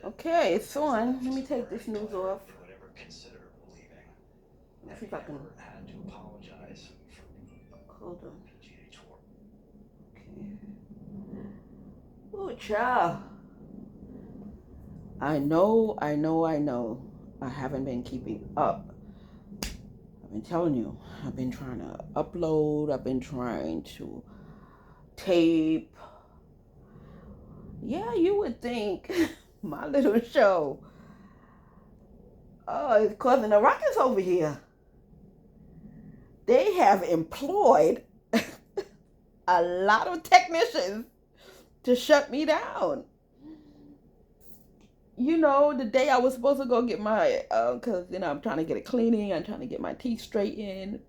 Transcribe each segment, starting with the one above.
Okay, it's on. Let me take this news off. Let's see if I can. Hold on. Okay. Oh, child. I know. I haven't been keeping up. I've been telling you. I've been trying to upload. I've been trying to tape. Yeah, you would think my little show. Oh, it's causing a ruckus over here. They have employed a lot of technicians to shut me down. The day I was supposed to go get my, because, I'm trying to get a cleaning, I'm trying to get my teeth straightened,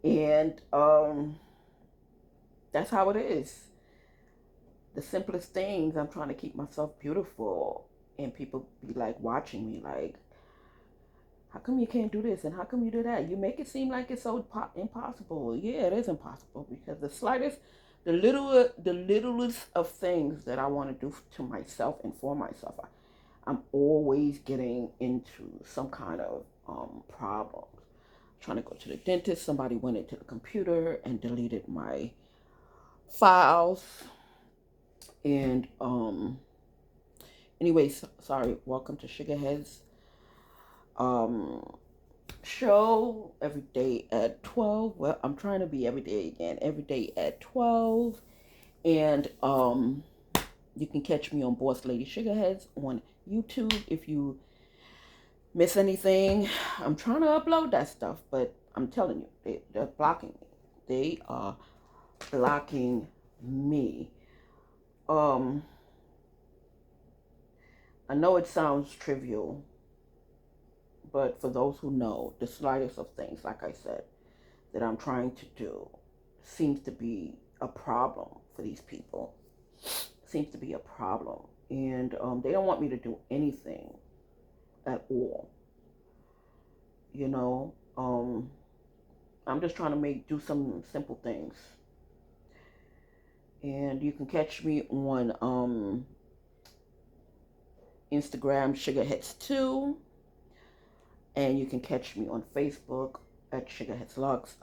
and that's how it is. The simplest things, I'm trying to keep myself beautiful, and people be like watching me, like, how come you can't do this and how come you do that? You make it seem like it's so impossible. Yeah, it is impossible because the littlest of things that I want to do to myself and for myself, I'm always getting into some kind of problems. Trying to go to the dentist, somebody went into the computer and deleted my files. And anyway, sorry. Welcome to Sugarheads. Um, Show every day at 12. Well, I'm trying to be every day again, every day at 12. And you can catch me on Boss Lady Sugarheads on YouTube if you miss anything. I'm trying to upload that stuff, but I'm telling you, they're blocking me. They are blocking me. Um, I know it sounds trivial, but for those who know, the slightest of things, like I said, that I'm trying to do seems to be a problem for these people. Seems to be a problem. And they don't want me to do anything at all. You know, I'm just trying to do some simple things. And you can catch me on Instagram, Sugarheads2. And you can catch me on Facebook at Sugarheads Lux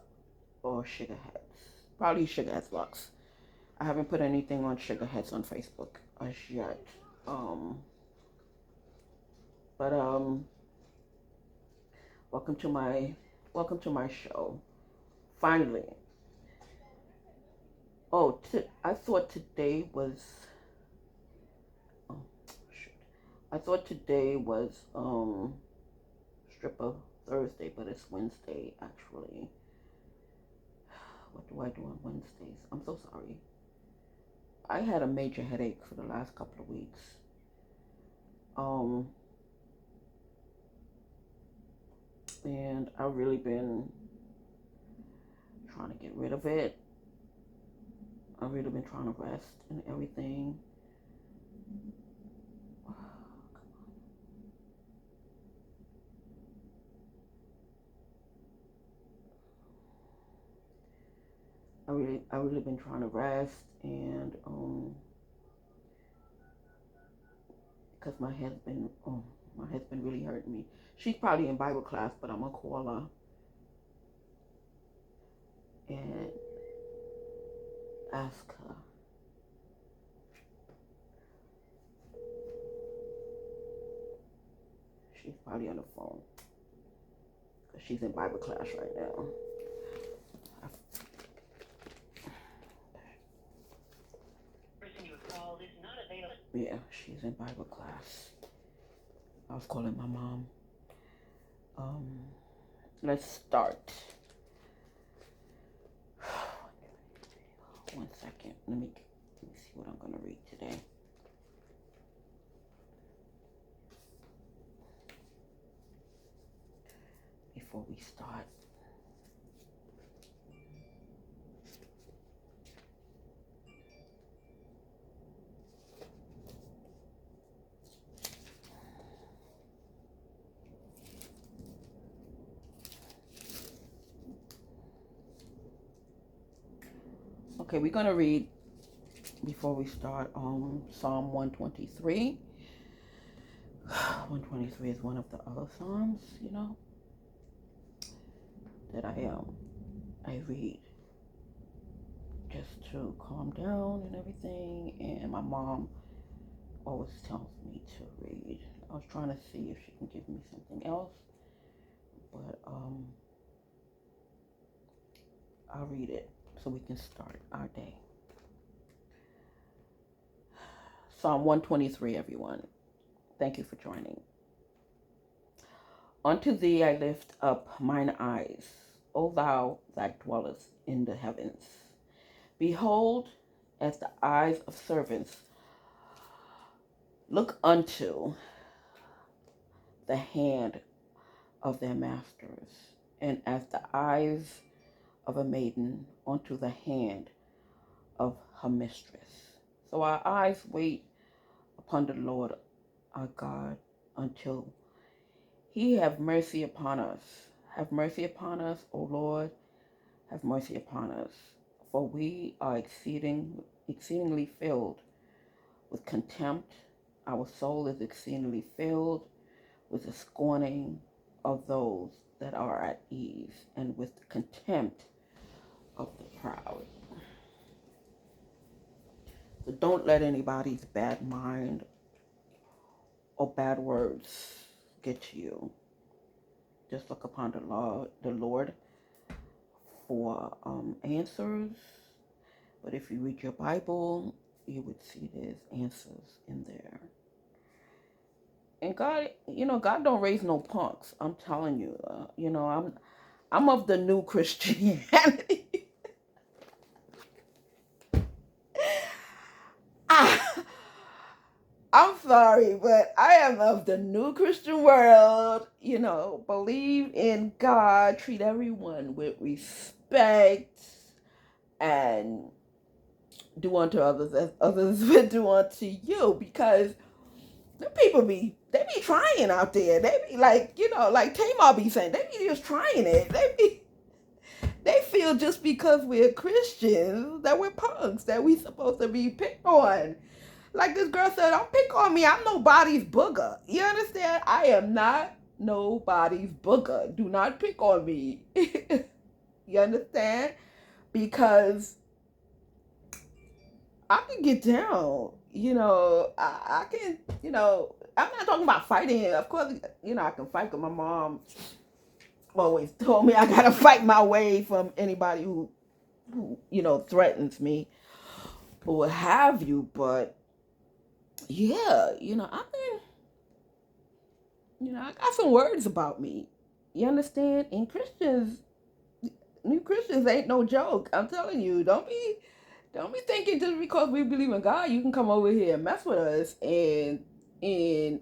or Sugarheads. Probably Sugarheads Lux. I haven't put anything on Sugarheads on Facebook as yet. Um, but welcome to my welcome to my show. Finally. Oh, I thought today was oh shoot. I thought today was stripper Thursday, but it's Wednesday actually. What do I do on Wednesdays? I'm so sorry. I had a major headache for the last couple of weeks. Um, and I've really been trying to get rid of it. I've really been trying to rest and everything. I really been trying to rest and because my head's been really hurting me. She's probably in Bible class, but I'm gonna call her and ask her. She's probably on the phone because she's in Bible class right now. Yeah, she's in Bible class. I was calling my mom. Um, let's start. One second. Let me see what I'm gonna read today. Before we start. Okay, we're gonna read before we start, Psalm 123. 123 is one of the other Psalms, that I read just to calm down and everything. And my mom always tells me to read. I was trying to see if she can give me something else, but I'll read it so we can start our day. Psalm 123, everyone. Thank you for joining. Unto thee I lift up mine eyes, O thou that dwellest in the heavens. Behold, as the eyes of servants look unto the hand of their masters, and as the eyes of a maiden unto the hand of her mistress. So our eyes wait upon the Lord our God until he have mercy upon us. Have mercy upon us, O Lord, have mercy upon us. For we are exceedingly filled with contempt. Our soul is exceedingly filled with the scorning of those that are at ease, and with the contempt of the proud. So don't let anybody's bad mind or bad words get to you. Just look upon the Lord for answers. But if you read your Bible, you would see there's answers in there. And God, God don't raise no punks. I'm telling you. I'm of the new Christianity. I'm sorry, but I am of the new Christian world. Believe in God, treat everyone with respect, and do unto others as others would do unto you. Because the people they be trying out there. They be like, like Tamar be saying, they be just trying it. They feel just because we're Christians that we're punks, that we supposed to be picked on. Like this girl said, don't pick on me. I'm nobody's booger. You understand? I am not nobody's booger. Do not pick on me. You understand? Because I can get down. I can, I'm not talking about fighting. Of course, I can fight, because my mom always told me I got to fight my way from anybody who threatens me or what have you. But yeah, I got some words about me. You understand? And new Christians ain't no joke. I'm telling you, don't be thinking just because we believe in God, you can come over here and mess with us and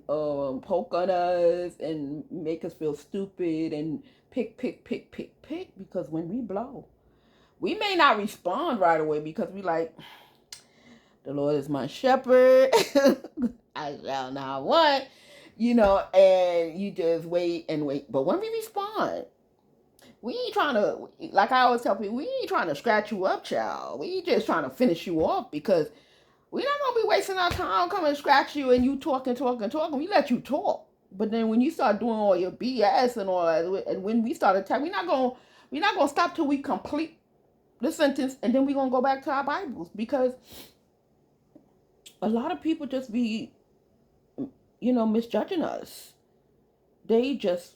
poke on us and make us feel stupid and pick. Because when we blow, we may not respond right away, because we like, the Lord is my shepherd. I shall not want, and you just wait and wait. But when we respond, we ain't trying to, like I always tell people, we ain't trying to scratch you up, child. We just trying to finish you off, because we're not going to be wasting our time coming and scratch you and you talking. We let you talk. But then when you start doing all your BS and all that, and when we start attacking, we're not going to stop till we complete the sentence, and then we're going to go back to our Bibles. Because a lot of people just be, misjudging us. They just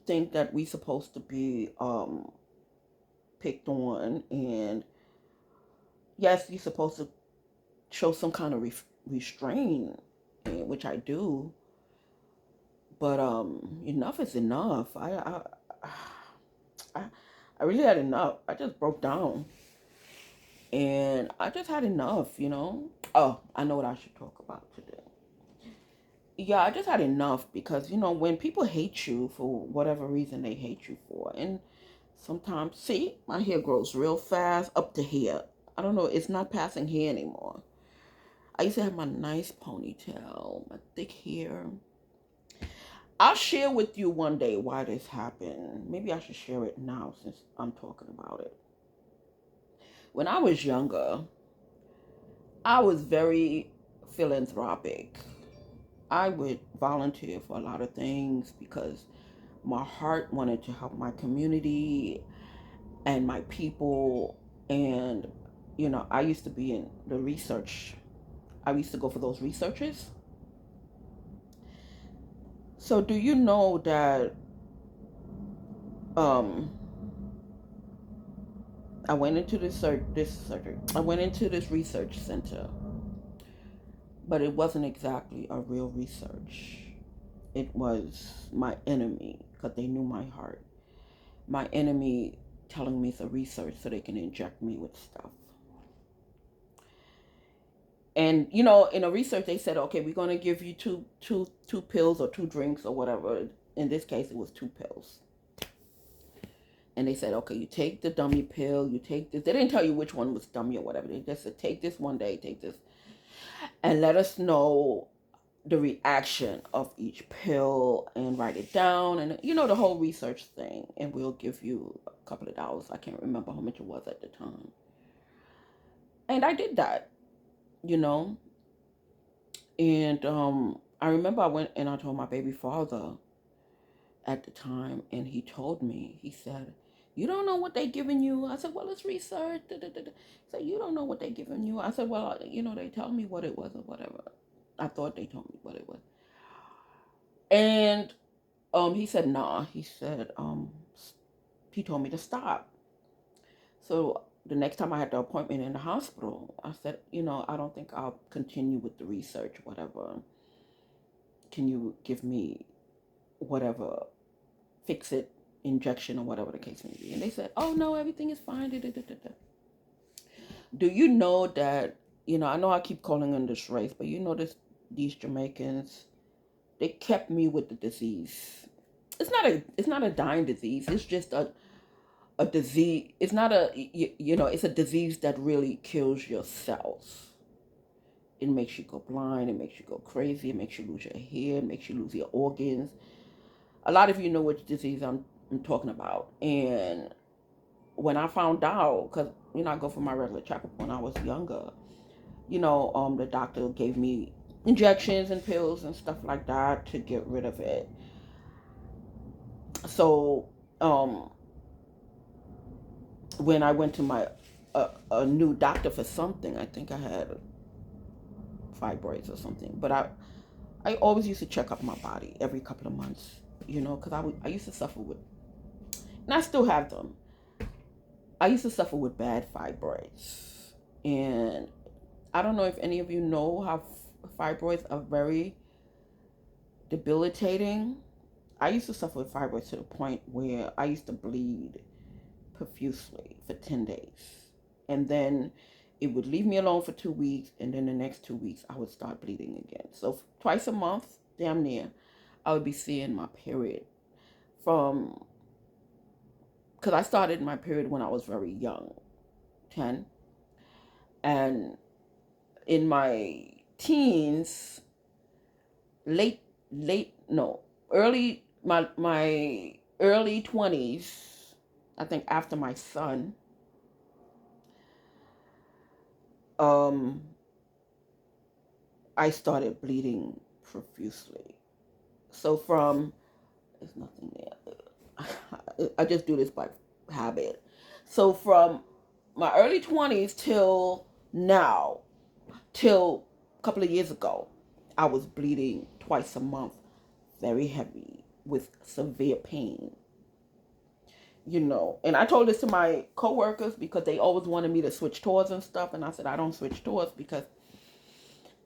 think that we supposed to be picked on, and yes, you're supposed to show some kind of restraint, which I do. But enough is enough. I really had enough. I just broke down, and I just had enough. Oh, I know what I should talk about today. Yeah, I just had enough, because when people hate you for whatever reason they hate you for, and sometimes, see, my hair grows real fast up to here. I don't know, it's not passing here anymore. I used to have my nice ponytail, my thick hair. I'll share with you one day why this happened. Maybe I should share it now since I'm talking about it. When I was younger, I was very philanthropic. I would volunteer for a lot of things because my heart wanted to help my community and my people. And, I used to be in the research. I used to go for those researches. So, do you know that um, I went into I went into this research center, but it wasn't exactly a real research. It was my enemy because they knew my heart. My enemy telling me it's a research so they can inject me with stuff. And in a research they said, okay, we're gonna give you two pills or two drinks or whatever. In this case, it was two pills. And they said, okay, you take the dummy pill, you take this. They didn't tell you which one was dummy or whatever. They just said, take this one day, take this, and let us know the reaction of each pill and write it down, and the whole research thing, and we'll give you a couple of dollars. I can't remember how much it was at the time. And I did that, you know. And I remember I went and I told my baby father at the time, and he told me, he said, you don't know what they giving you. I said, well, it's research. Da, da, da, da. He said, you don't know what they giving you. I said, well, they tell me what it was or whatever. I thought they told me what it was. And he said, nah. He told me to stop. So the next time I had the appointment in the hospital, I said, I don't think I'll continue with the research, whatever. Can you give me whatever, fix it, injection or whatever the case may be? And they said, oh no, everything is fine. Da, da, da, da. Do you know that, I know I keep calling on this race, but these Jamaicans, they kept me with the disease. It's not a dying disease. It's just a disease. It's not it's a disease that really kills your cells. It makes you go blind. It makes you go crazy. It makes you lose your hair. It makes you lose your organs. A lot of you know which disease I'm talking about. And when I found out, because I go for my regular checkup when I was younger, the doctor gave me injections and pills and stuff like that to get rid of it. So when I went to my a new doctor for something, I think I had fibroids or something. But I always used to check up my body every couple of months, because I used to suffer with, and I still have them. I used to suffer with bad fibroids, and I don't know if any of you know how fibroids are very debilitating. I used to suffer with fibroids to the point where I used to bleed profusely for 10 days. And then it would leave me alone for 2 weeks. And then the next 2 weeks, I would start bleeding again. So twice a month, damn near, I would be seeing my period from, because I started my period when I was very young, 10. And in my teens, late, no, my early 20s, I think after my son, um, I started bleeding profusely. So there's nothing there. I just do this by habit. So from my early 20s till now, till a couple of years ago, I was bleeding twice a month, very heavy, with severe pain. And I told this to my coworkers because they always wanted me to switch tours and stuff, and I said I don't switch tours because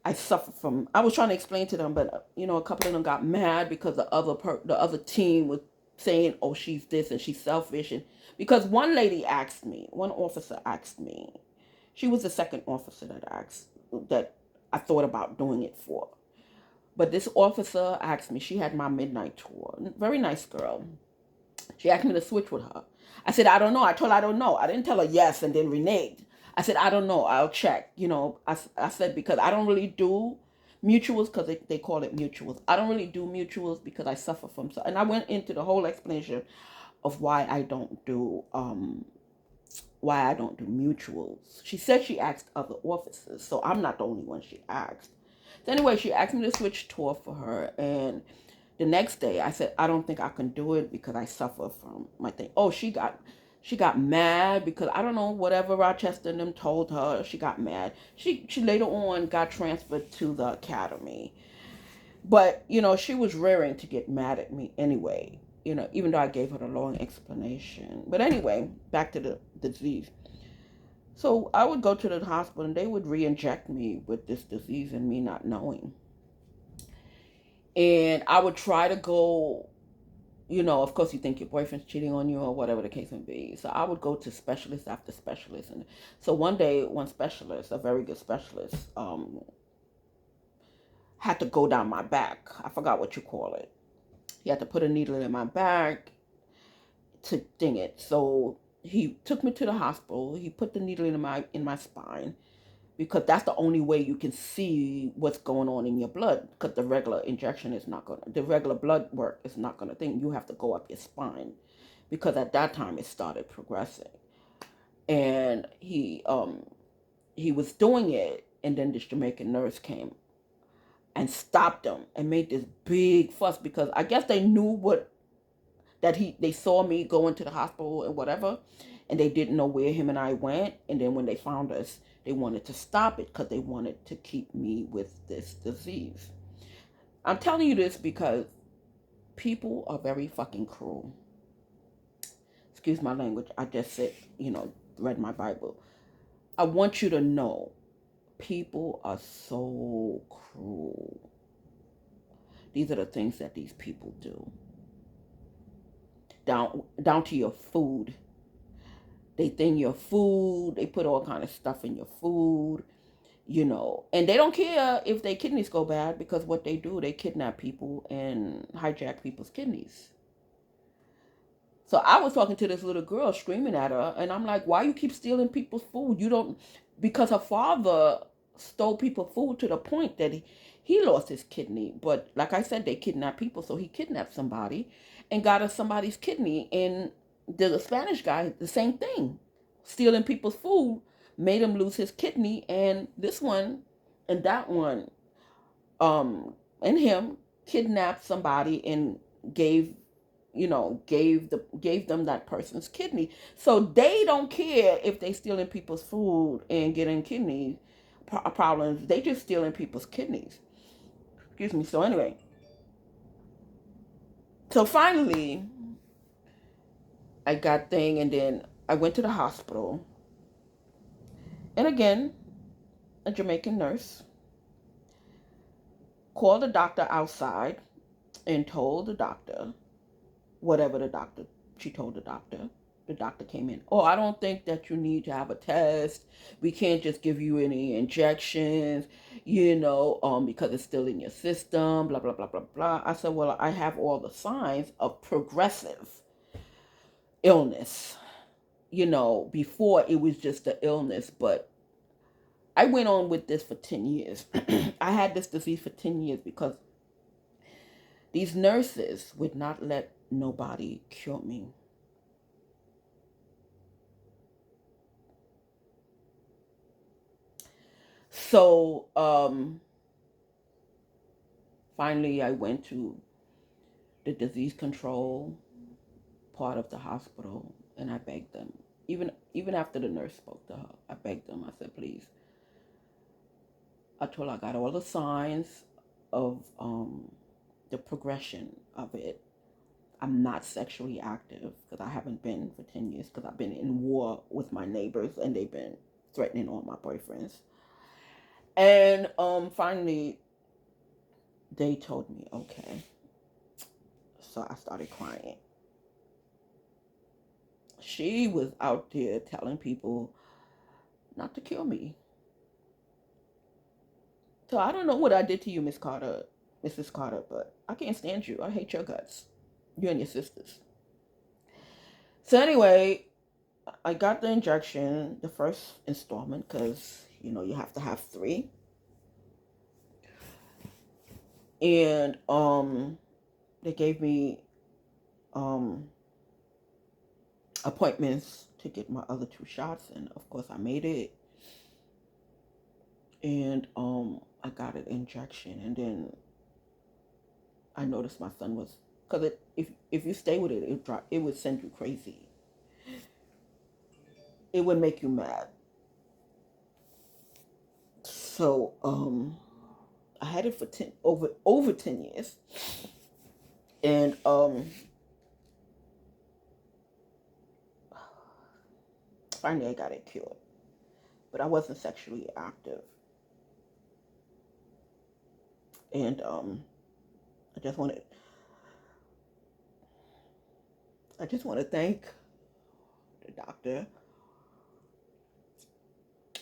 I suffer from. I was trying to explain to them, but a couple of them got mad because the other team was saying, "Oh, she's this and she's selfish," and because one officer asked me, she was the second officer that I thought about doing it for, but this officer asked me. She had my midnight tour, very nice girl. She asked me to switch with her. I said, I don't know. I told her I don't know. I didn't tell her yes and then reneged. I said, I don't know. I'll check. I said, because I don't really do mutuals, because they call it mutuals. I don't really do mutuals because I suffer from. And I went into the whole explanation of why I don't do why I don't do mutuals. She said she asked other officers, so I'm not the only one she asked. So anyway, she asked me to switch tour for her, and the next day I said I don't think I can do it because I suffer from my thing. Oh, she got mad because I don't know whatever Rochester and them told her. She got mad. She later on got transferred to the academy, but she was raring to get mad at me anyway. Even though I gave her a long explanation. But anyway, back to the disease. So I would go to the hospital and they would re-inject me with this disease and me not knowing. And I would try to go, of course you think your boyfriend's cheating on you or whatever the case may be. So I would go to specialist after specialist. And so one day, one specialist, a very good specialist, had to go down my back. I forgot what you call it. He had to put a needle in my back to ding it. So he took me to the hospital. He put the needle in my spine because that's the only way you can see what's going on in your blood, because the regular injection is not gonna, the regular blood work is not gonna think. You have to go up your spine because at that time it started progressing. And he was doing it, and then this Jamaican nurse came and stopped him and made this big fuss because I guess they knew they saw me going to the hospital and whatever, and they didn't know where him and I went. And then when they found us, they wanted to stop it because they wanted to keep me with this disease. I'm telling you this because people are very fucking cruel. Excuse my language. I just said, read my Bible. I want you to know people are so cruel. These are the things that these people do. Down to your food. They thin your food. They put all kind of stuff in your food, and they don't care if their kidneys go bad because what they do, they kidnap people and hijack people's kidneys. So I was talking to this little girl, screaming at her, and I'm like, why you keep stealing people's food? You don't, because her father stole people's food to the point that he lost his kidney. But like I said, they kidnap people, so he kidnapped somebody and got us somebody's kidney. And the Spanish guy, the same thing, stealing people's food made him lose his kidney. And this one and that one, and him kidnapped somebody and gave gave them that person's kidney. So they don't care if they stealing people's food and getting kidney problems. They just stealing people's kidneys. Excuse me. So anyway, so finally I got thing, and then I went to the hospital, and again a Jamaican nurse called the doctor outside and told the doctor whatever she told the doctor. The doctor came in. Oh, I don't think that you need to have a test. We can't just give you any injections, because it's still in your system, blah, blah, blah, blah, blah. I said, well, I have all the signs of progressive illness. Before it was just the illness, but I went on with this for 10 years. I had this disease for 10 years because these nurses would not let nobody cure me. So finally I went to the disease control part of the hospital, and I begged them. Even after the nurse spoke to her, I begged them. I said, please. I told her I got all the signs of the progression of it. I'm not sexually active because I haven't been for 10 years because I've been in war with my neighbors and they've been threatening all my boyfriends. And finally, they told me, okay. So I started crying. She was out there telling people not to kill me. So I don't know what I did to you, Mrs. Carter, but I can't stand you. I hate your guts. You and your sisters. So anyway, I got the injection, the first installment, because, you have to have 3. And they gave me appointments to get my other 2 shots, and of course I made it. And I got an injection, and then I noticed my son was, because if you stay with it, it would send you crazy. It would make you mad. So I had it for over 10 years, and finally I got it cured. But I wasn't sexually active, and I just wanted I just want to thank the doctor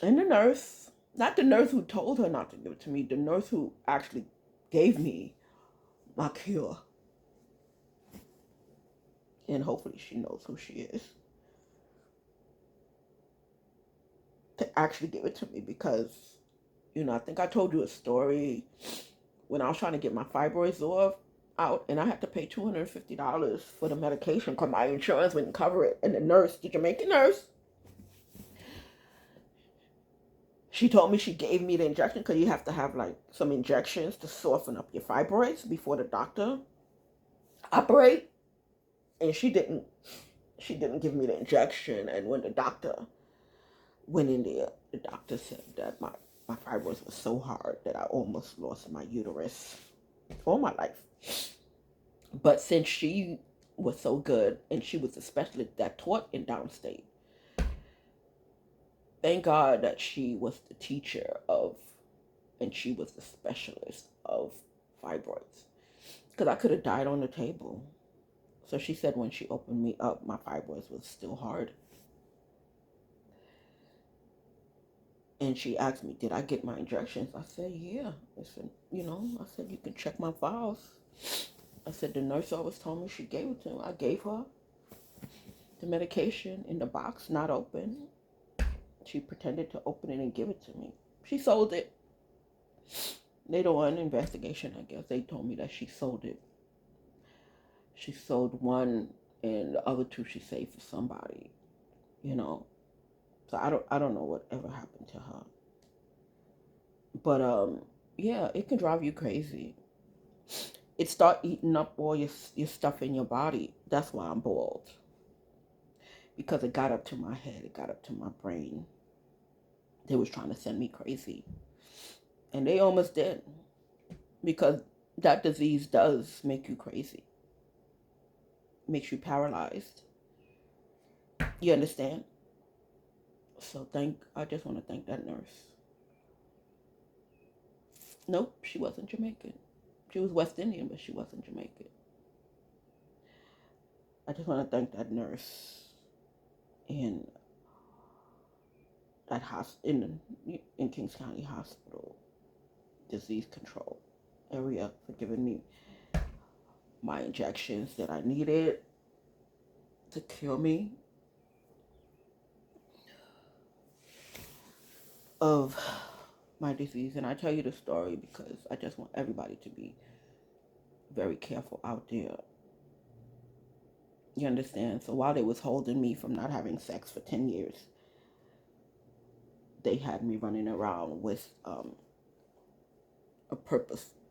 and the nurse. Not the nurse who told her not to give it to me, the nurse who actually gave me my cure. And hopefully she knows who she is, to actually give it to me, because, I think I told you a story when I was trying to get my fibroids out, and I had to pay $250 for the medication because my insurance wouldn't cover it. And the nurse, the Jamaican nurse, she told me she gave me the injection because you have to have like some injections to soften up your fibroids before the doctor operate. And she didn't give me the injection. And when the doctor went in there, the doctor said that my fibroids were so hard that I almost lost my uterus all my life. But since she was so good, and she was a specialist that taught in downstate, thank God that she was the teacher of, and she was the specialist of fibroids, because I could have died on the table. So she said when she opened me up, my fibroids was still hard. And she asked me, did I get my injections? I said, yeah. I said, I said, you can check my files. I said, the nurse always told me she gave it to me. I gave her the medication in the box, not open. She pretended to open it and give it to me. She sold it. Later on, investigation, I guess, they told me that she sold it. She sold one, and the other 2 she saved for somebody, So I don't know whatever happened to her. But yeah, it can drive you crazy. It start eating up all your stuff in your body. That's why I'm bald. Because it got up to my head, it got up to my brain. They was trying to send me crazy. And they almost did. Because that disease does make you crazy. Makes you paralyzed. You understand? So I just want to thank that nurse. Nope, she wasn't Jamaican. She was West Indian, but she wasn't Jamaican. I just want to thank that nurse in that in Kings County Hospital disease control area for giving me my injections that I needed to cure me of my disease. And I tell you the story because I just want everybody to be very careful out there. You understand? So while they was holding me from not having sex for 10 years, they had me running around with a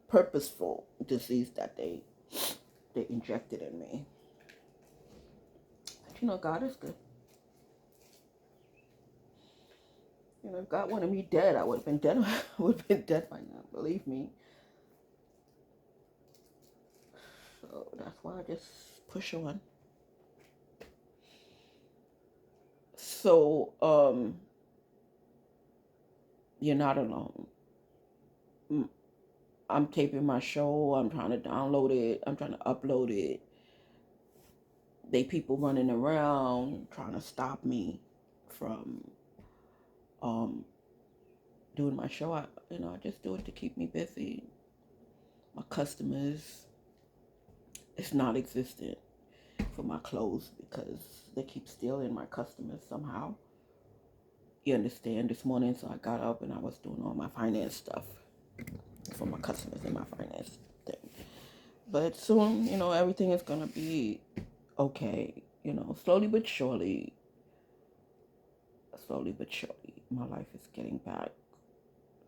purposeful disease that they injected in me. But God is good. If God wanted me dead, I would have been dead. I would have been dead by now. Believe me. So that's why I just push on. So you're not alone. I'm taping my show. I'm trying to download it. I'm trying to upload it. They people running around trying to stop me from doing my show. I just do it to keep me busy. My customers, it's not existent for my clothes because they keep stealing my customers somehow. You understand? This morning, so I got up and I was doing all my finance stuff for my customers and my finance thing. But soon, everything is gonna be okay. Slowly but surely, slowly but surely, my life is getting back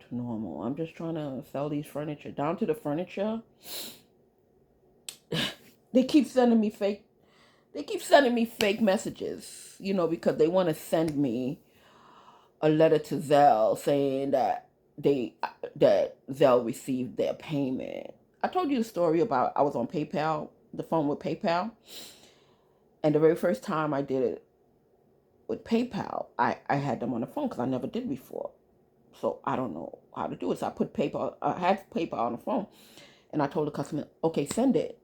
to normal. I'm just trying to sell these furniture. Down to the furniture. They keep sending me fake messages, because they want to send me a letter to Zelle saying that Zelle received their payment. I told you the story about I was on PayPal, the phone with PayPal, and the very first time I did it with PayPal, I had them on the phone because I never did before. So I don't know how to do it. So I had PayPal on the phone, and I told the customer, okay, send it.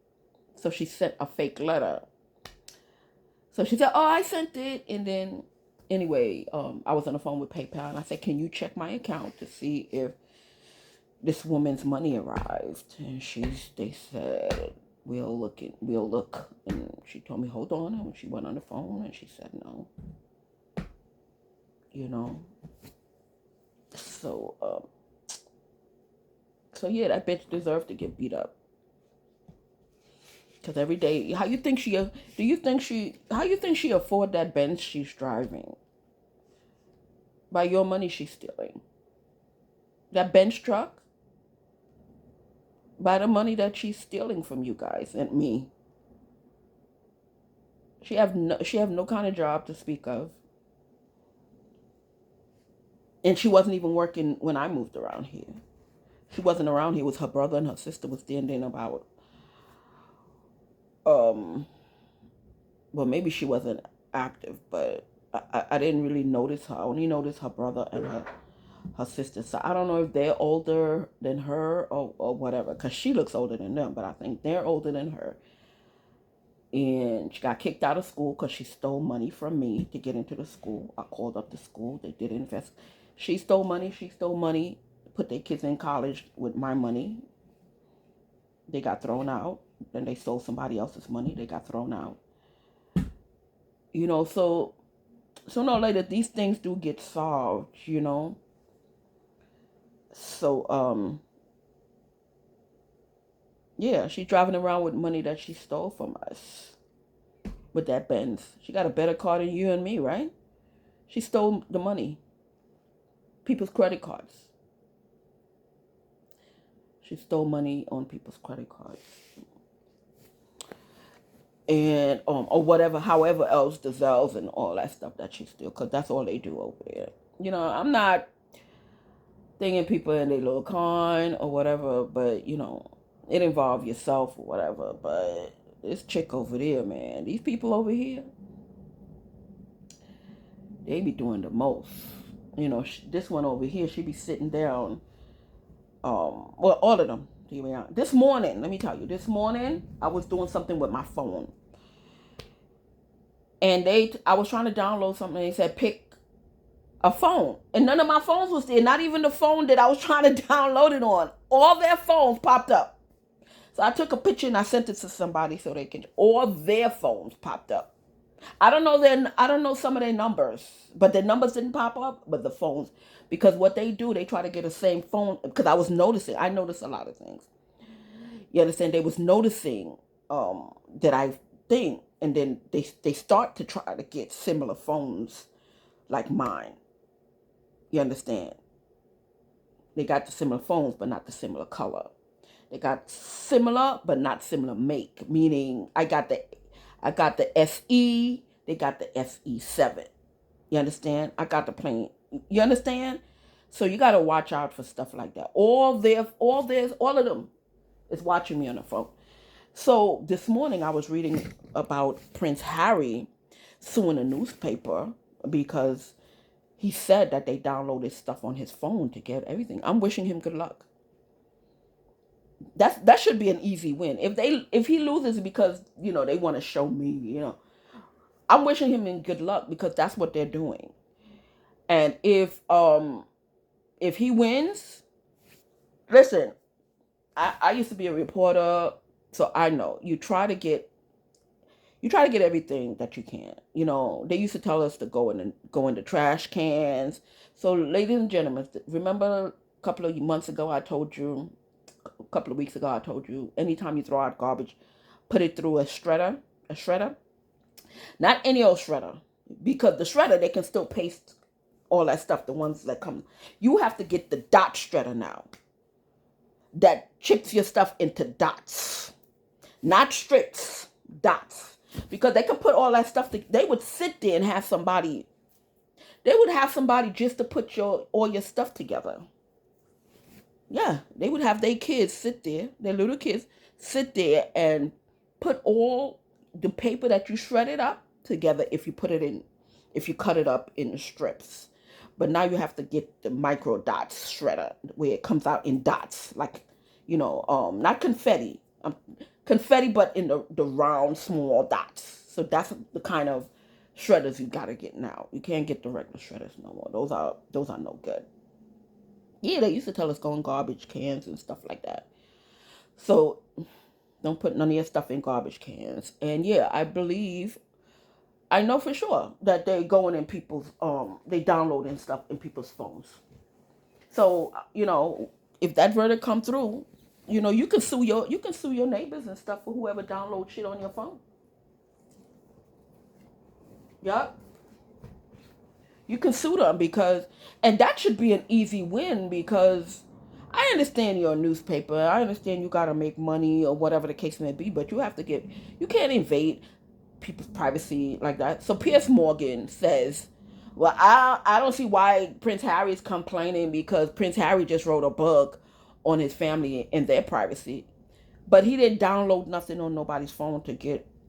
So she sent a fake letter. So she said, oh, I sent it. And then, anyway, I was on the phone with PayPal, and I said, can you check my account to see if this woman's money arrived? And they said, we'll look. And she told me, hold on. And she went on the phone, and she said, no. So, yeah, that bitch deserved to get beat up. Because every day, how you think she afford that Benz she's driving? By your money she's stealing. That Benz truck? By the money that she's stealing from you guys and me. She have no kind of job to speak of. And she wasn't even working when I moved around here. She wasn't around here. It was her brother and her sister was standing about. Well, maybe she wasn't active, but I didn't really notice her. I only noticed her brother and her sister. So I don't know if they're older than her or whatever, because she looks older than them, but I think they're older than her. And she got kicked out of school because she stole money from me to get into the school. I called up the school. They did invest. She stole money, put their kids in college with my money. They got thrown out. Then they stole somebody else's money. They got thrown out. So sooner or later, these things do get solved, So, yeah, she's driving around with money that she stole from us. With that Benz. She got a better car than you and me, right? She stole the money. People's credit cards. She stole money on people's credit cards. And, or whatever, however else, the Zelles and all that stuff that she steal, because that's all they do over there. I'm not thinking people in their little coin or whatever, but, it involves yourself or whatever, but this chick over there, man, these people over here, they be doing the most. This one over here, she be sitting down. Well, all of them. This morning, let me tell you, I was doing something with my phone, and I was trying to download something. And they said pick a phone, and none of my phones was there. Not even the phone that I was trying to download it on. All their phones popped up. So I took a picture and I sent it to somebody so they can. All their phones popped up. I don't know some of their numbers, but their numbers didn't pop up, but the phones, because what they do, they try to get the same phone. Because I noticed a lot of things. You understand? They was noticing that I think, and then they start to try to get similar phones like mine. You understand? They got the similar phones, but not the similar color. They got similar, but not similar make. Meaning, I got the SE. They got the SE7. You understand? I got the plain. You understand? So you got to watch out for stuff like that. All of them is watching me on the phone. So this morning I was reading about Prince Harry suing a newspaper because he said that they downloaded stuff on his phone to get everything. I'm wishing him good luck. That should be an easy win. If he loses because they want to show me, I'm wishing him good luck because that's what they're doing. And if he wins, listen, I used to be a reporter, so I know you try to get everything that you can. They used to tell us to go in the trash cans. So, ladies and gentlemen, remember a couple of weeks ago I told you, anytime you throw out garbage, put it through a shredder. Not any old shredder, because the shredder, they can still paste all that stuff, the ones that come. You have to get the dot shredder now that chips your stuff into dots, not strips, dots. Because they could put all that stuff, they would sit there and have somebody, they would have somebody just to put all your stuff together. Yeah, they would have their kids sit there, their little kids sit there and put all the paper that you shredded up together if you put it in, if you cut it up in strips. But now you have to get the micro dots shredder where it comes out in dots, like, not confetti, confetti, but in the round small dots. So that's the kind of shredders you gotta get now. You can't get the regular shredders no more. Those are no good. Yeah, they used to tell us go in garbage cans and stuff like that. So don't put none of your stuff in garbage cans. And yeah, I know for sure that they going in people's they downloading stuff in people's phones. So if that verdict come through, you can sue your neighbors and stuff for whoever downloads shit on your phone. Yup. You can sue them and that should be an easy win because I understand you're a newspaper. I understand you got to make money or whatever the case may be, but you can't invade people's privacy like that. So Piers Morgan says, well, I don't see why Prince Harry is complaining because Prince Harry just wrote a book on his family and their privacy. But he didn't download nothing on nobody's phone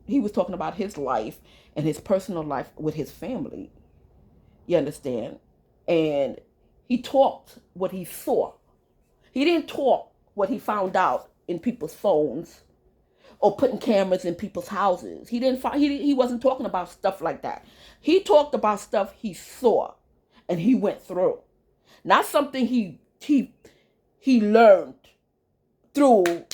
he was talking about his life and his personal life with his family. You understand? And he talked what he saw. He didn't talk what he found out in people's phones or putting cameras in people's houses. He wasn't talking about stuff like that. He talked about stuff he saw and he went through. Not something he learned through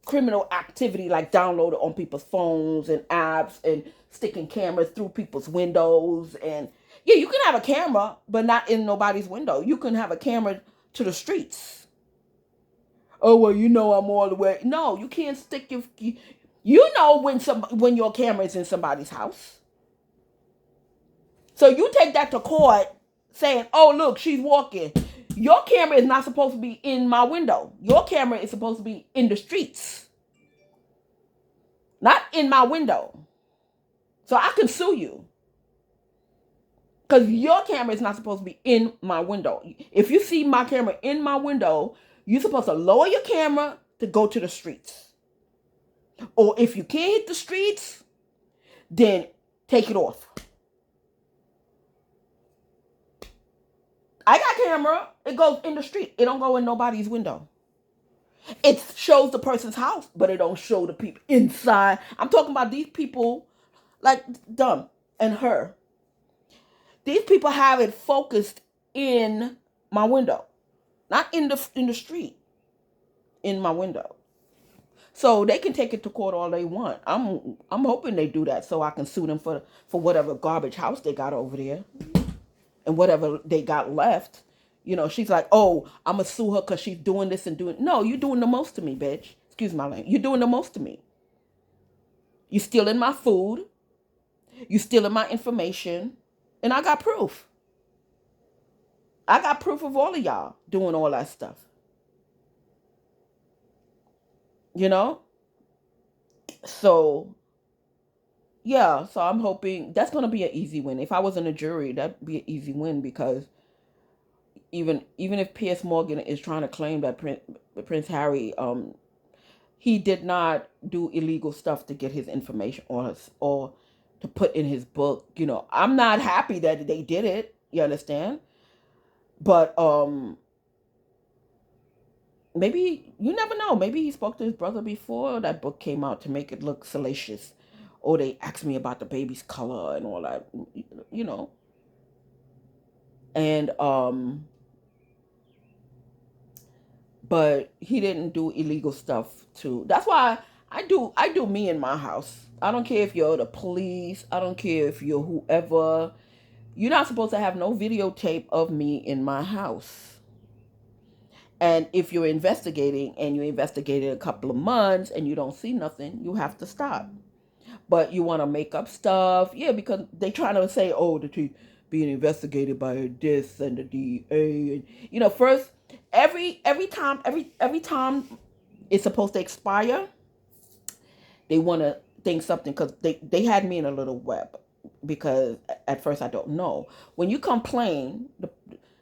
criminal activity like downloaded on people's phones and apps and sticking cameras through people's windows. And yeah, you can have a camera, but not in nobody's window. You can have a camera to the streets. Oh, well, I'm all the way. No, you can't stick when your camera is in somebody's house. So you take that to court saying, oh, look, she's walking. Your camera is not supposed to be in my window. Your camera is supposed to be in the streets, not in my window. So I can sue you because your camera is not supposed to be in my window. If you see my camera in my window, you're supposed to lower your camera to go to the streets. Or if you can't hit the streets, then take it off. I got camera. It goes in the street. It don't go in nobody's window. It shows the person's house, but it don't show the people inside. I'm talking about these people like Dumb and her. These people have it focused in my window, not in the street, in my window. So they can take it to court all they want. I'm hoping they do that so I can sue them for whatever garbage house they got over there and whatever they got left. She's like, oh, I'm going to sue her because she's doing this and doing. No, you're doing the most to me, bitch. Excuse my language. You're doing the most to me. You're stealing my food. You're stealing my information. And I got proof. I got proof of all of y'all doing all that stuff. So yeah, so I'm hoping that's going to be an easy win. If I was in a jury, that'd be an easy win because even if Piers Morgan is trying to claim that Prince Harry he did not do illegal stuff to get his information or to put in his book, I'm not happy that they did it, you understand? But maybe, you never know, maybe he spoke to his brother before that book came out to make it look salacious, or they asked me about the baby's color and all that, and but he didn't do illegal stuff too. That's why I do me in my house. I don't care if you're the police, I don't care if you're whoever. You're not supposed to have no videotape of me in my house. And if you're investigating and you investigated a couple of months and you don't see nothing, you have to stop. But you want to make up stuff, yeah, because they trying to say, oh, being investigated by this and the DEA. And first every time it's supposed to expire, they want to think something, because they had me in a little web, because at first I don't know. When you complain,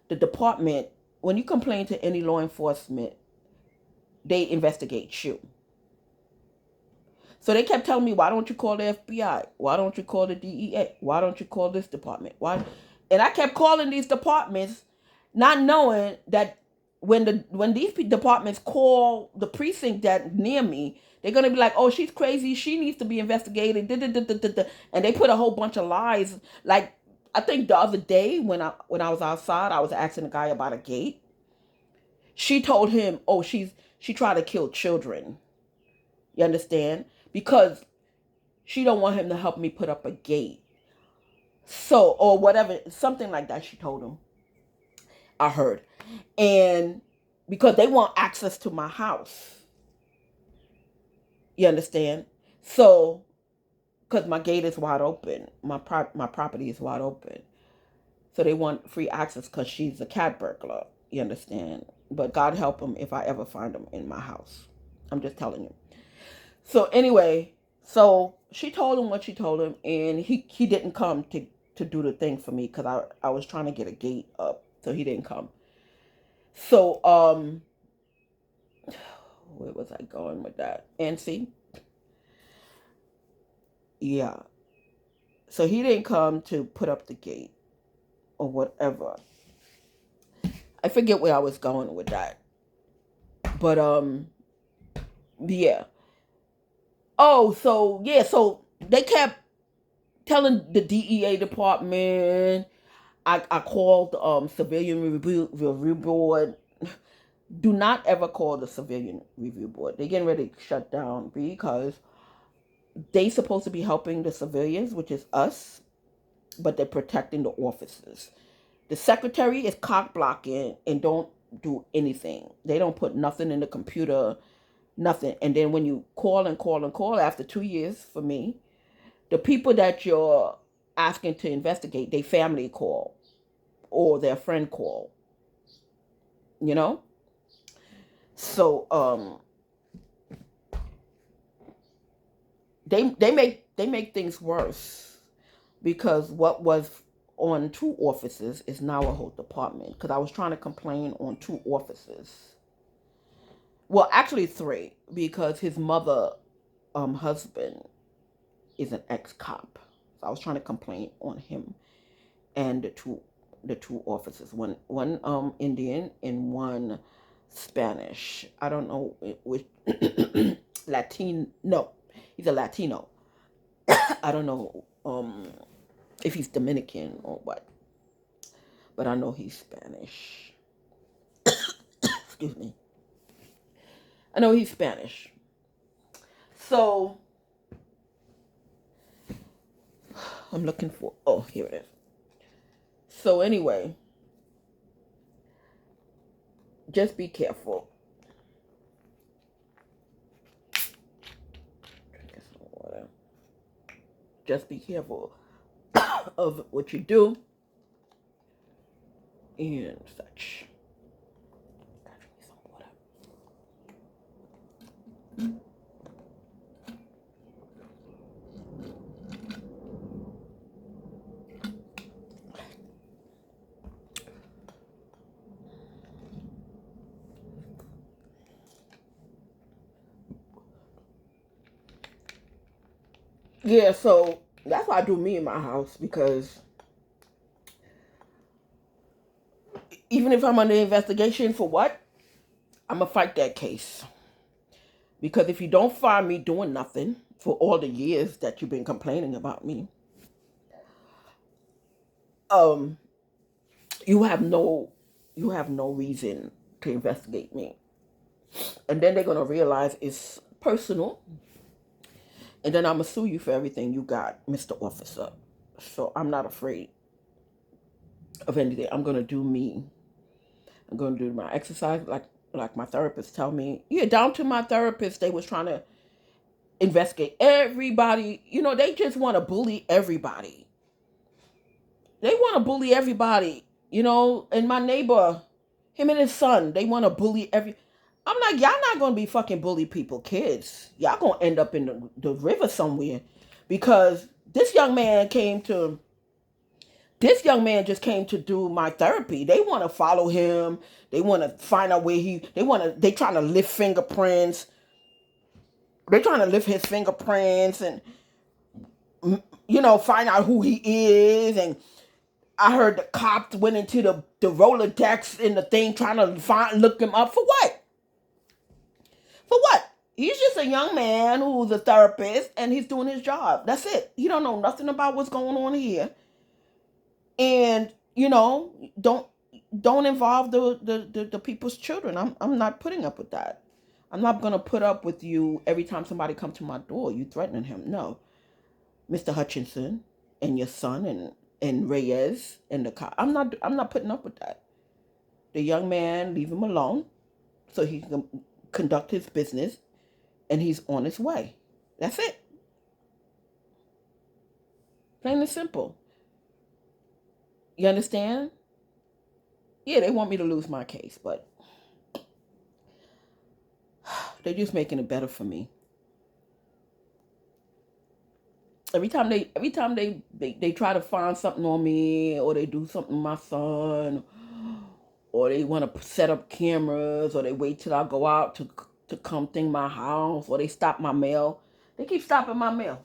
the department, when you complain to any law enforcement, they investigate you. So they kept telling me, why don't you call the FBI? Why don't you call the DEA? Why don't you call this department? Why? And I kept calling these departments, not knowing that when these departments call the precinct that near me, they're gonna be like, oh, she's crazy. She needs to be investigated. And they put a whole bunch of lies. Like, I think the other day when I was outside, I was asking a guy about a gate. She told him, oh, she tried to kill children. You understand? Because she don't want him to help me put up a gate. So, or whatever, something like that she told him. I heard. And because they want access to my house. You understand? So, because my gate is wide open, my property is wide open. So they want free access because she's a cat burglar. You understand? But God help him if I ever find him in my house. I'm just telling you. So anyway, so she told him what she told him, and he didn't come to do the thing for me, because I was trying to get a gate up, so he didn't come. So where was I going with that? And see, yeah. So he didn't come to put up the gate or whatever. I forget where I was going with that, but yeah. Oh, so yeah, so they kept telling the DEA department. I called civilian review board. Do not ever call the civilian review board. They're getting ready to shut down, because they supposed to be helping the civilians, which is us, but they're protecting the officers. The secretary is cock blocking and don't do anything. They don't put nothing in the computer, nothing. And then when you call and call and call after 2 years for me, the people that you're asking to investigate, they family call or their friend call. You know? So they make things worse, because what was on 2 offices is now a whole department, because I was trying to complain on 2 offices. Well, actually 3, because his mother husband is an ex-cop. So I was trying to complain on him and the two officers. One Indian and one Spanish. I don't know which Latino. No, he's a Latino. I don't know if he's Dominican or what, but I know he's Spanish. Excuse me. I know he's Spanish. So I'm looking for. Oh, here it is. So anyway, just be careful. Drink some water. Just be careful of what you do and such. Gotta drink some water. Yeah, so that's why I do me in my house, because even if I'm under investigation for what, I'm gonna fight that case. Because if you don't find me doing nothing for all the years that you've been complaining about me, um, you have no reason to investigate me. And then they're gonna realize it's personal, and then I'm gonna sue you for everything you got, Mr. Officer. So I'm not afraid of anything. I'm gonna do me. I'm gonna do my exercise like my therapist tell me. Yeah, down to my therapist, they was trying to investigate everybody. They just want to bully everybody. They want to bully everybody, you know. And my neighbor, him and his son, they want to bully every. I'm like, y'all not gonna be fucking bully people, kids. Y'all gonna end up in the river somewhere, because this young man just came to do my therapy. They want to follow him. They want to find out where they trying to lift fingerprints. They're trying to lift his fingerprints and, find out who he is. And I heard the cops went into the Rolodex in the thing trying to look him up. For what? For what? He's just a young man who's a therapist and he's doing his job. That's it. He don't know nothing about what's going on here. And, don't involve the people's children. I'm not putting up with that. I'm not gonna put up with you every time somebody comes to my door, you threatening him. No. Mr. Hutchinson and your son and Reyes and the cop. I'm not putting up with that. The young man, leave him alone so he can conduct his business, and he's on his way. That's it. Plain and simple. You understand? Yeah, they want me to lose my case, but they're just making it better for me. Every time they try to find something on me, or they do something to my son, or they want to set up cameras, or they wait till I go out to come thing my house, or they stop my mail. They keep stopping my mail.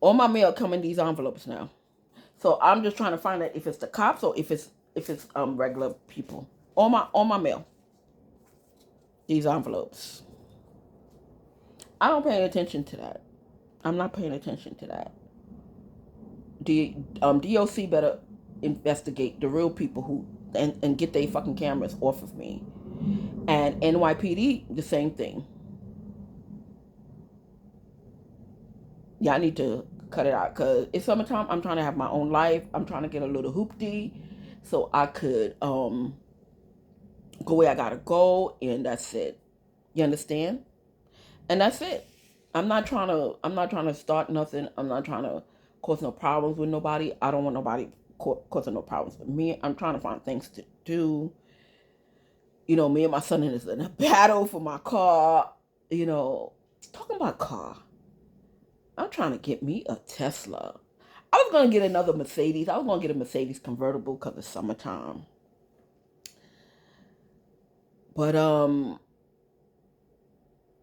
All my mail come in these envelopes now. So I'm just trying to find out if it's the cops or if it's regular people. All my mail. These envelopes. I don't pay attention to that. I'm not paying attention to that. DOC better investigate the real people who and get their fucking cameras off of me. And NYPD, the same thing. Y'all need to cut it out, because it's summertime. I'm trying to have my own life. I'm trying to get a little hoopty so I could go where I gotta go, and that's it. You understand? And that's it. I'm not trying to start nothing. I'm not trying to cause no problems with nobody. I don't want nobody causing no problems with me. I'm trying to find things to do. Me and my son is in a battle for my car. Talking about car, I'm trying to get me a Tesla. I was gonna get another Mercedes. I was gonna get a Mercedes convertible because it's summertime. But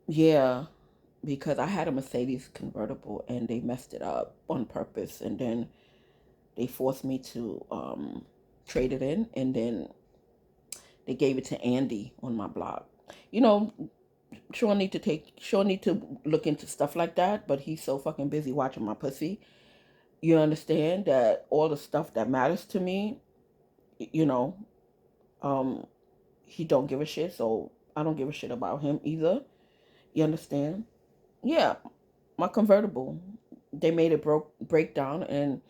yeah, because I had a Mercedes convertible and they messed it up on purpose, and then they forced me to trade it in, and then they gave it to Andy on my block. You know, Sean need to look into stuff like that, but he's so fucking busy watching my pussy. You understand that all the stuff that matters to me, you know, um, he don't give a shit, so I don't give a shit about him either. You understand? Yeah, my convertible. They made it break down, and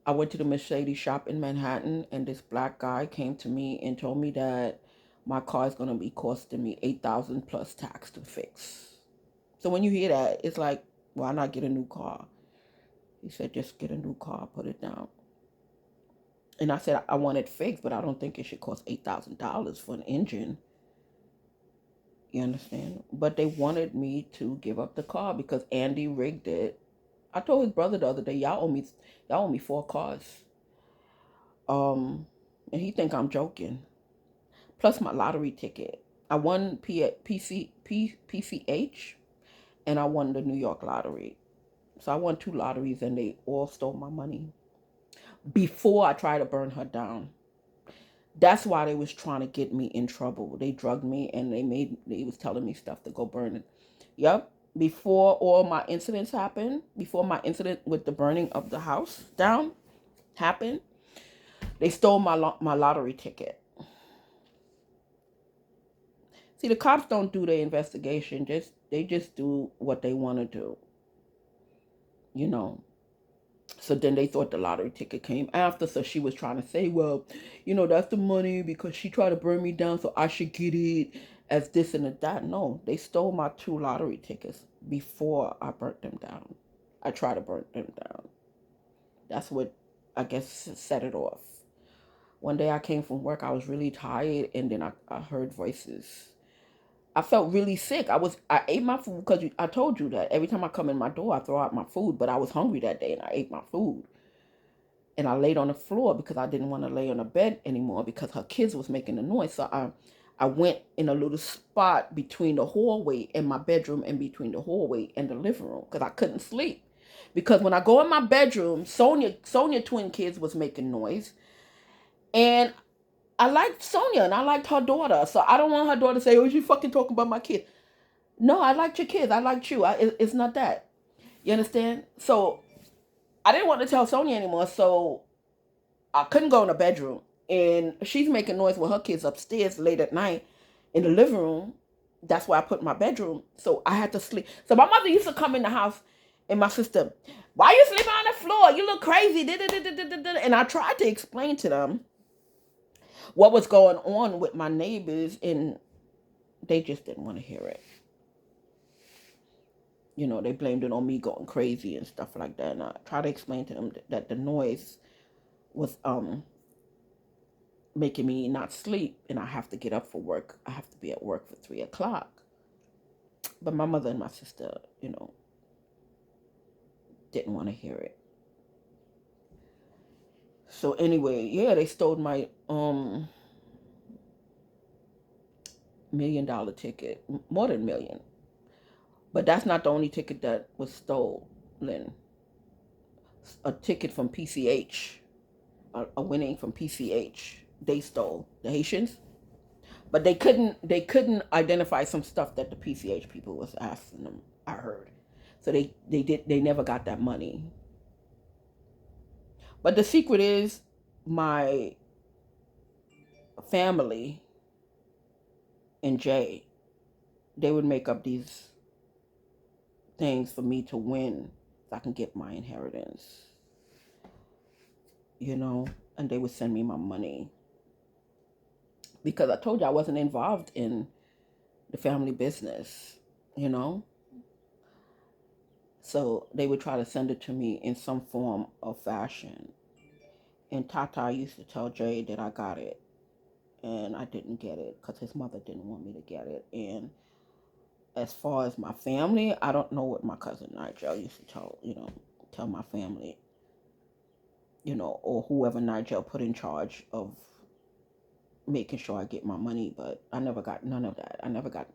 I went to the Mercedes shop in Manhattan, and this black guy came to me and told me that my car is gonna be costing me 8,000 plus tax to fix. So when you hear that, it's like, why not get a new car? He said, just get a new car, put it down. And I said, I want it fixed, but I don't think it should cost $8,000 for an engine. You understand? But they wanted me to give up the car because Andy rigged it. I told his brother the other day, y'all owe me 4 cars. Um, and he think I'm joking. Plus my lottery ticket. I won PCH, and I won the New York lottery. So I won 2 lotteries, and they all stole my money before I tried to burn her down. That's why they was trying to get me in trouble. They drugged me, and they was telling me stuff to go burn it. Yep. Before all my incidents happened, before my incident with the burning of the house down happened, they stole my lottery ticket. See, the cops don't do the investigation. They just do what they want to do. You know. So then they thought the lottery ticket came after. So she was trying to say, well, that's the money because she tried to burn me down, so I should get it as this and that. No, they stole my 2 lottery tickets before I burnt them down. I tried to burn them down. That's what, I guess, set it off. One day I came from work, I was really tired, and then I heard voices. I felt really sick. I ate my food because I told you that every time I come in my door, I throw out my food. But I was hungry that day, and I ate my food. And I laid on the floor because I didn't want to lay on the bed anymore because her kids was making a noise. So I went in a little spot between the hallway and my bedroom, and between the hallway and the living room, because I couldn't sleep. Because when I go in my bedroom, Sonia twin kids was making noise, and I liked Sonia and I liked her daughter. So I don't want her daughter to say, "Oh, you fucking talking about my kid." No, I liked your kids. I liked you. It's not that. You understand? So I didn't want to tell Sonia anymore. So I couldn't go in the bedroom. And she's making noise with her kids upstairs late at night in the living room. That's where I put my bedroom. So I had to sleep. So my mother used to come in the house, and my sister, "Why are you sleeping on the floor? You look crazy." And I tried to explain to them what was going on with my neighbors, and they just didn't want to hear it. They blamed it on me going crazy and stuff like that. And I tried to explain to them that the noise was making me not sleep, and I have to get up for work. I have to be at work for 3 o'clock. But my mother and my sister, didn't want to hear it. So anyway, yeah, they stole my $1 million ticket, more than million. But that's not the only ticket that was stolen. A ticket from PCH, a winning from PCH, they stole, the Haitians. But they couldn't identify some stuff that the PCH people was asking them. I heard, so they never got that money. But the secret is, my family and Jay, they would make up these things for me to win, so I can get my inheritance. You know, and they would send me my money because I told you I wasn't involved in the family business. You know, so they would try to send it to me in some form of fashion. And Tata used to tell Jay that I got it, and I didn't get it because his mother didn't want me to get it. And as far as my family, I don't know what my cousin Nigel used to tell my family, or whoever Nigel put in charge of making sure I get my money. But I never got none of that. I never got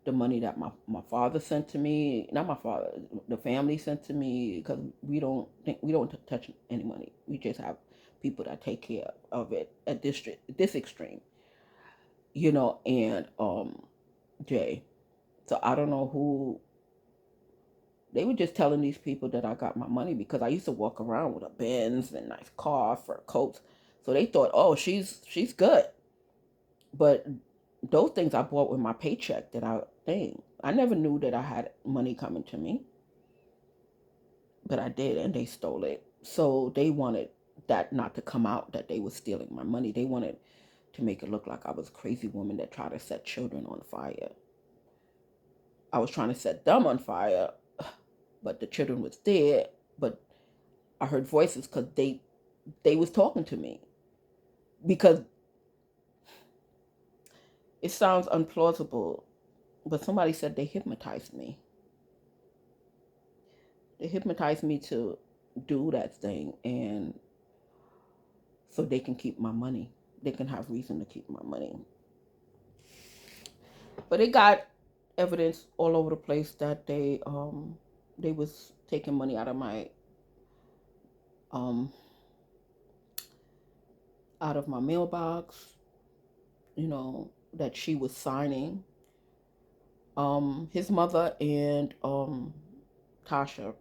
the money that my father sent to me. Not my father, the family sent to me, because we don't touch any money. We just have people that take care of it at this extreme, and Jay. So I don't know who. They were just telling these people that I got my money because I used to walk around with a Benz and nice car, fur coats. So they thought, oh, she's good. But those things I bought with my paycheck that I never knew that I had money coming to me, but I did, and they stole it. So they wanted that not to come out, that they were stealing my money. They wanted to make it look like I was a crazy woman that tried to set children on fire. I was trying to set them on fire, but the children was dead. But I heard voices because they was talking to me, because it sounds unplausible, but somebody said they hypnotized me. They hypnotized me to do that thing, and so they can keep my money. They can have reason to keep my money. But they got evidence all over the place that they was taking money um out of my mailbox, that she was signing. His mother and Tasha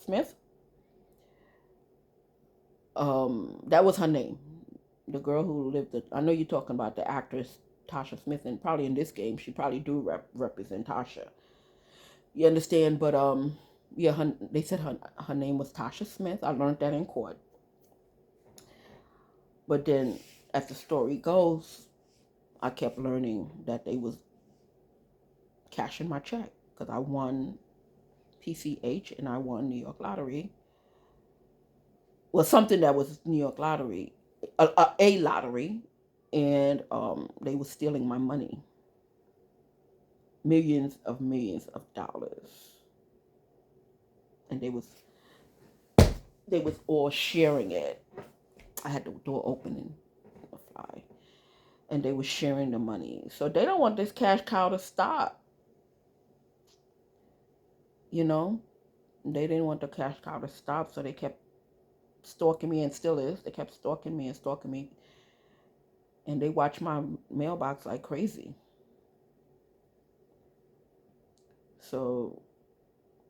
Smith. That was her name. The girl who lived. I know you're talking about the actress Tasha Smith, and probably in this game she probably do represent Tasha. You understand? But yeah, they said her name was Tasha Smith. I learned that in court. But then, as the story goes, I kept learning that they was cashing my check because I won PCH and I won New York Lottery. well, something that was New York lottery, a lottery, and they were stealing my money, millions of dollars, and they was all sharing it. I had the door open and fly, and they were sharing the money. So they don't want this cash cow to stop. You know, they didn't want the cash cow to stop, so they kept stalking me, and still is. They kept stalking me and stalking me, and they watch my mailbox like crazy. So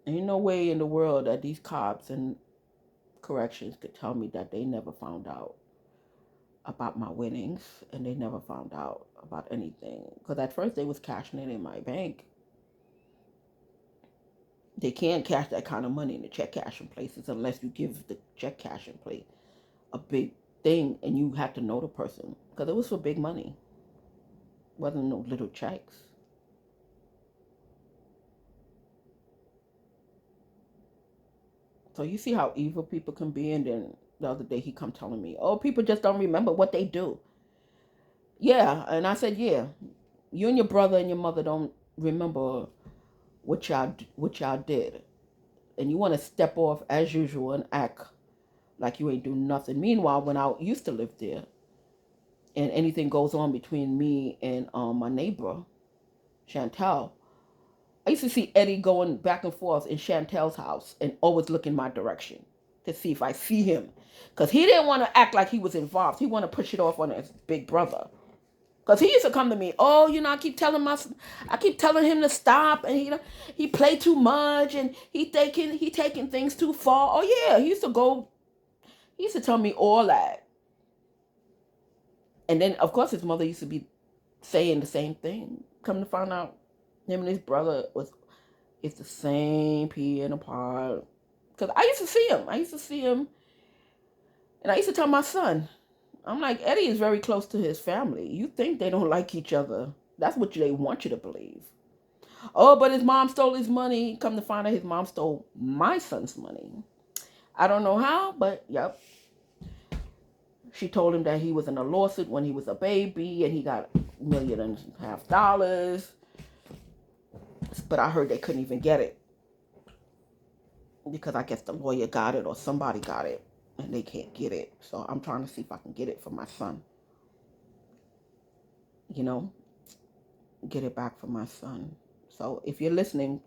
ain't no way in the world that these cops and corrections could tell me that they never found out about my winnings, and they never found out about anything. Because at first they was cashing it in my bank. They can't cash that kind of money in the check cashing places unless you give the check cashing place a big thing, and you have to know the person because it was for big money. It wasn't no little checks. So you see how evil people can be, and then the other day he come telling me, "Oh, people just don't remember what they do." Yeah, and I said, "Yeah, you and your brother and your mother don't remember what y'all did, and you want to step off as usual and act like you ain't do nothing." Meanwhile, when I used to live there, and anything goes on between me and my neighbor Chantel, I used to see Eddie going back and forth in Chantel's house and always looking my direction to see if I see him. Because he didn't want to act like he was involved. He wanted to push it off on his big brother. Because he used to come to me, oh, I keep telling him to stop, and he play too much, and he taking things too far. Oh yeah, he used to tell me all that. And then of course his mother used to be saying the same thing. Come to find out, him and his brother was it's the same pea in a pod. Because I used to see him. And I used to tell my son, I'm like, Eddie is very close to his family. You think they don't like each other. That's what they want you to believe. Oh, but his mom stole his money. Come to find out his mom stole my son's money. I don't know how, but yep. She told him that he was in a lawsuit when he was a baby and he got $1.5 million. But I heard they couldn't even get it because I guess the lawyer got it or somebody got it and they can't get it. So I'm trying to see if I can get it for my son. You know, get it back for my son. So if you're listening,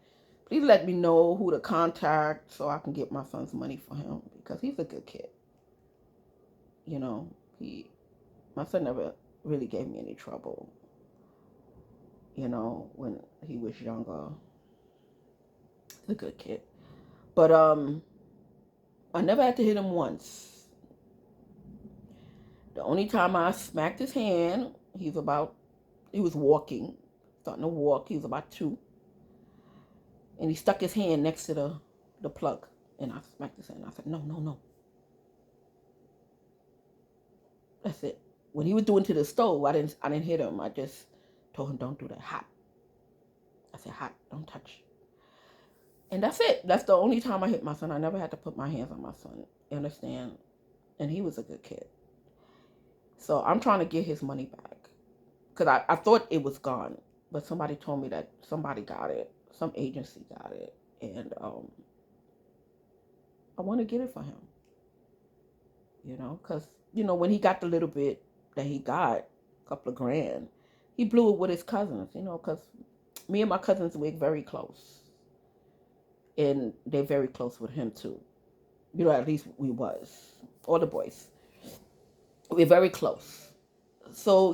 please let me know who to contact so I can get my son's money for him because he's a good kid. You know, my son never really gave me any trouble. You know, when he was younger, he's a good kid. But I never had to hit him once. The only time I smacked his hand, he was walking, starting to walk. He was about 2, and he stuck his hand next to the plug, and I smacked his hand. I said, "No, no, no." That's it. When he was doing to the stove, I didn't hit him. I just told him, "Don't do that. Hot." I said, "Hot. Don't touch." And that's it. That's the only time I hit my son. I never had to put my hands on my son. You understand? And he was a good kid. So I'm trying to get his money back. Because I thought it was gone. But somebody told me that somebody got it. Some agency got it. And I want to get it for him. Because, when he got the little bit that he got, a couple of grand, he blew it with his cousins, because me and my cousins, we're very close. And they're very close with him, too. At least we was. All the boys. We're very close. So,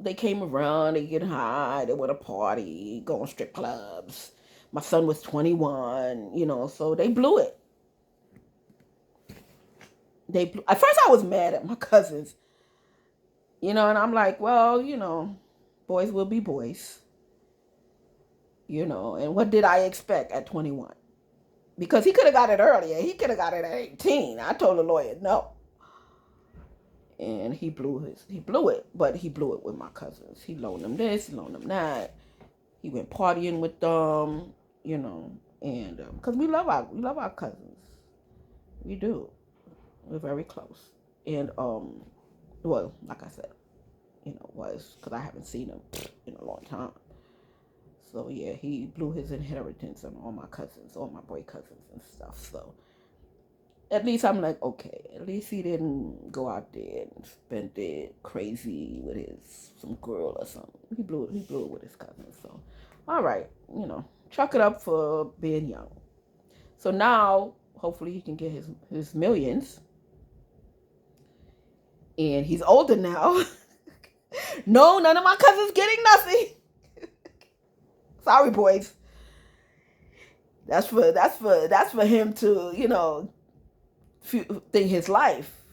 they came around, they get high, they want to party, go on strip clubs. My son was 21, so they blew it. At first I was mad at my cousins, and I'm like, well, boys will be boys, and what did I expect at 21? Because he could have got it earlier. He could have got it at 18. I told the lawyer no. And he blew it, but he blew it with my cousins. He loaned them this, he loaned them that. He went partying with them, and because we love our cousins, we do. We're very close. And well, like I said, was because I haven't seen him in a long time. So yeah, he blew his inheritance on all my cousins, all my boy cousins and stuff. So at least I'm like, okay, at least he didn't go out there and spend it crazy with his some girl or something. He blew it with his cousins. So all right, chalk it up for being young. So now hopefully he can get his millions. And he's older now. No, none of my cousins getting nothing. Sorry, boys. That's for him to think his life,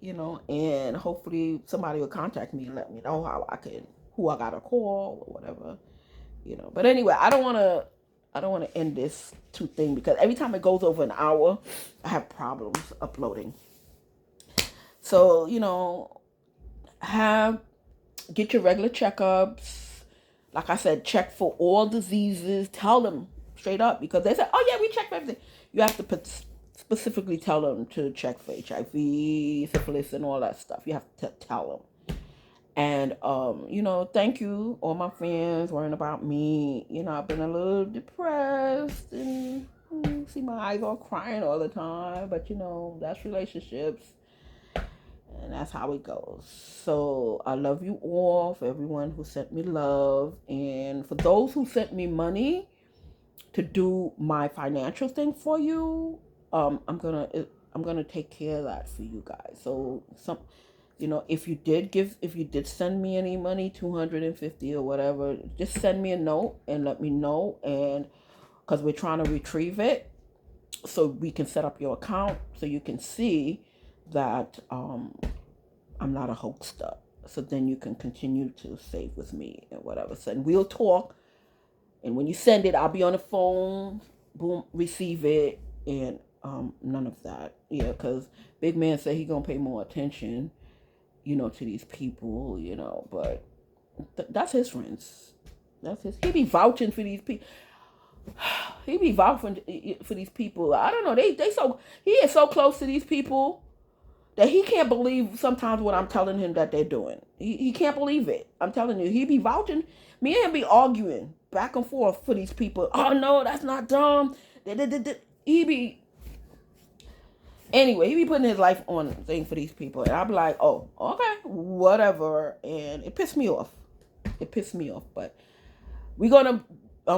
and hopefully somebody will contact me and let me know who I gotta call or whatever, But anyway, I don't want to end this thing because every time it goes over an hour, I have problems uploading. So have get your regular checkups. Like I said, check for all diseases. Tell them straight up because they say, "Oh yeah, we check for everything." You have to specifically tell them to check for HIV, syphilis, and all that stuff. You have to tell them. And thank you, all my fans worrying about me. I've been a little depressed and see my eyes all crying all the time. But that's relationships. And that's how it goes. So I love you all, for everyone who sent me love, and for those who sent me money to do my financial thing for you. I'm gonna take care of that for you guys. So if you did send me any money, 250 or whatever, just send me a note and let me know, and because we're trying to retrieve it so we can set up your account so you can see that I'm not a hoaxer. So then you can continue to save with me and whatever. So we'll talk. And when you send it, I'll be on the phone. Boom, receive it, and none of that. Yeah, because big man said he gonna pay more attention, to these people, But that's his friends. He be vouching for these people. He be vouching for these people. I don't know. He is so close to these people that he can't believe sometimes what I'm telling him that they're doing. He can't believe it. I'm telling you, he be vouching. Me and him be arguing back and forth for these people. Oh no, that's not dumb. He be anyway. He be putting his life on thing for these people, and I be like, oh, okay, whatever. And it pissed me off. But we're gonna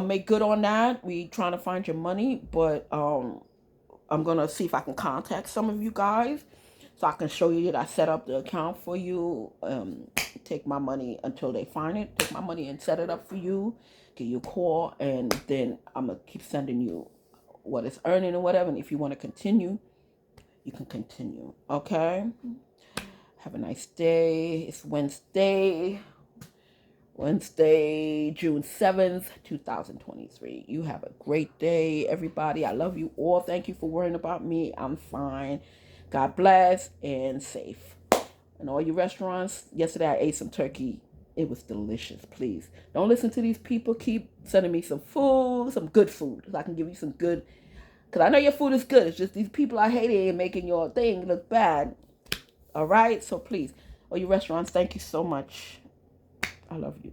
make good on that. We trying to find your money, but I'm gonna see if I can contact some of you guys so I can show you that I set up the account for you. Take my money until they find it. Take my money and set it up for you. Give you a call, and then I'm gonna keep sending you what it's earning and whatever. And if you want to continue, you can continue. Okay. Have a nice day. It's Wednesday, June 7th, 2023. You have a great day, everybody. I love you all. Thank you for worrying about me. I'm fine. God bless and safe. And all your restaurants, yesterday I ate some turkey. It was delicious. Please don't listen to these people. Keep sending me some food, some good food, so I can give you some good. Because I know your food is good. It's just these people I hate it and making your thing look bad. All right? So please, all your restaurants, thank you so much. I love you.